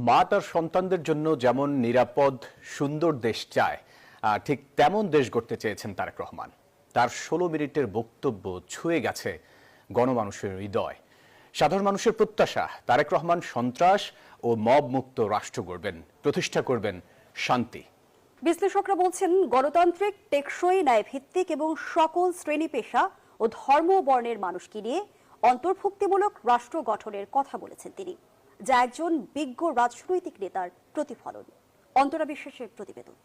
মা তার সন্তানদের জন্য যেমন নিরাপদ সুন্দর দেশ চায়, ঠিক তেমন দেশ গড়তে চেয়েছেন তারেক রহমান। তার ১৬ মিনিটের বক্তব্য ছুঁয়ে গেছে গণমানুষের হৃদয়। সাধারণ মানুষের প্রত্যাশা, তারেক রহমান সন্ত্রাস ও মব মুক্ত রাষ্ট্র গড়বেন, প্রতিষ্ঠা করবেন শান্তি। বিশ্লেষকরা বলছেন, গণতান্ত্রিক, টেকসই, ন্যায়ভিত্তিক এবং সকল শ্রেণী পেশা ও ধর্ম বর্ণের মানুষকে নিয়ে অন্তর্ভুক্তিমূলক রাষ্ট্র গঠনের কথা বলেছেন তিনি, যা একজন বিজ্ঞ রাজনৈতিক নেতার প্রতিফলন। অন্তরা বিশ্বাসের প্রতিবেদন।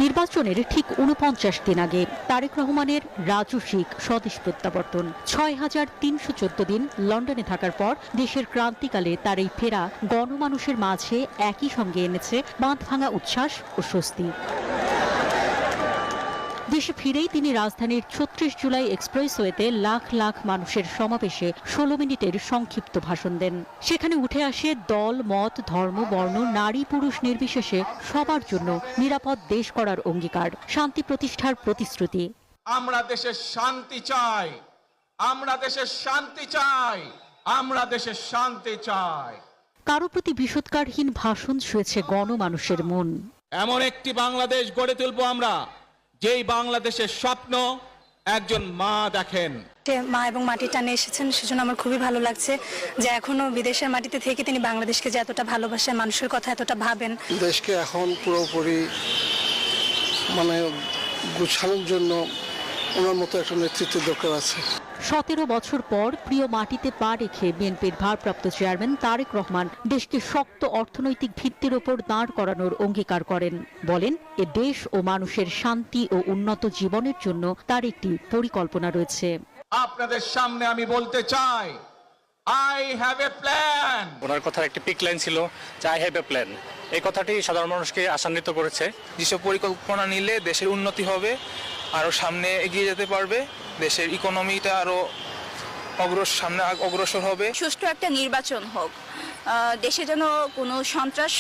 নির্বাচনের ঠিক ৪৯ দিন আগে তারেক রহমানের রাজস্বিক স্বদেশ প্রত্যাবর্তন। ৬,৩১৪ দিন লন্ডনে থাকার পর দেশের ক্রান্তিকালে তার এই ফেরা গণমানুষের মাঝে একই সঙ্গে এনেছে বাঁধ ভাঙা উচ্ছ্বাস ও স্বস্তি। দেশে ফিরেই তিনি রাজধানীর ৩৬ জুলাই এক্সপ্রেসওয়েতে লাখ লাখ মানুষের সমাবেশে ১৬ মিনিটের সংক্ষিপ্ত ভাষণ দেন। সেখানে উঠে আসে দল, মত, ধর্ম, বর্ণ, নারী পুরুষ নির্বিশেষে সবার জন্য নিরাপদ দেশ করার অঙ্গীকার, শান্তি প্রতিষ্ঠার প্রতিশ্রুতি। আমরা দেশের শান্তি চাই, আমরা দেশের শান্তি চাই, আমরা দেশের শান্তি চাই। কারো প্রতি বিষোৎকারহীন ভাষণ ছুঁয়েছে গণমানুষের মন। এমন একটি বাংলাদেশ গড়ে তুলব আমরা, যেই বাংলাদেশের স্বপ্ন একজন মা দেখেন। মা এবং মাটি টানে এসেছেন, সেজন্য আমার খুবই ভালো লাগছে যে এখনো বিদেশের মাটিতে থেকে তিনি বাংলাদেশকে যে এতটা ভালোবাসেন, মানুষের কথা এতটা ভাবেন। দেশকে এখন পুরোপুরি গুছানোর জন্য ওনার মতো একটা নেতৃত্বের দরকার আছে। ১৭ বছর পর প্রিয় মাটিতে পা রেখে বিএনপির ভারপ্রাপ্ত চেয়ারম্যান তারেক রহমান দেশকে শক্ত অর্থনৈতিক ভিত্তির ওপর দাঁড় করানোর অঙ্গীকার করেন। বলেন, এ দেশ ও মানুষের শান্তি ও উন্নত জীবনের জন্য তার একটি পরিকল্পনা রয়েছে। আপনাদের সামনে আমি বলতে চাই, আই হ্যাভ এ প্ল্যান। ওনার কথার একটি পিক লাইন ছিল যে আই হ্যাভ এ প্ল্যান। এই কথাটি সাধারণ মানুষকে আশান্বিত করেছে। যেসব পরিকল্পনা নিলে দেশের উন্নতি হবে, আরো সামনে এগিয়ে যেতে পারবে, দেশের ইকোনমিটা আরো সামনে অগ্রসর হবে। সুষ্ঠু একটা নির্বাচন হোক, দেশে যেন কোনো সন্ত্রাস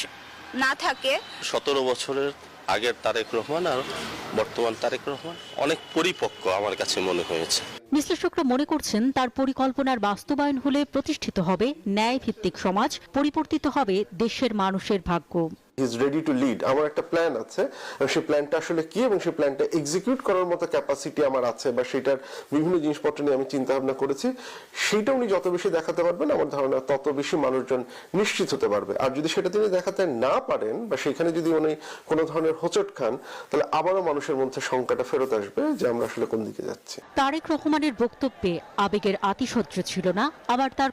না থাকে। ১৭ বছরের আগের তারেক রহমান আর বর্তমান তারেক রহমান অনেক পরিপক্ক আমার কাছে মনে হয়েছে। বিশ্লেষকরা মনে করছেন, তার পরিকল্পনার বাস্তবায়ন হলে প্রতিষ্ঠিত হবে ন্যায় ভিত্তিক সমাজ, পরিবর্তিত হবে দেশের মানুষের ভাগ্য। He is ready to lead. আমার একটা প্ল্যান আছে, সেই প্ল্যানটা আসলে কি এবং সেই প্ল্যানটা এক্সিকিউট করার মতো ক্যাপাসিটি আমার আছে, বা সেটার বিভিন্ন জিনিসপত্র নিয়ে আমি চিন্তা ভাবনা করেছি। সেটা উনি যত বেশি দেখাতে পারবেন, আমার ধারণা তত বেশি মানুষজন নিশ্চিত হতে পারবে। আর যদি সেটা তিনি দেখাতে না পারেন, বা সেখানে যদি উনি কোনো ধরনের হোঁচট খান, তাহলে আবারও মানুষের মধ্যে শঙ্কাটা ফেরত আসবে যে আমরা আসলে কোন দিকে যাচ্ছি। তারেক রহমানের বক্তব্যে আবেগের আতিশয্য ছিল না, আবার তার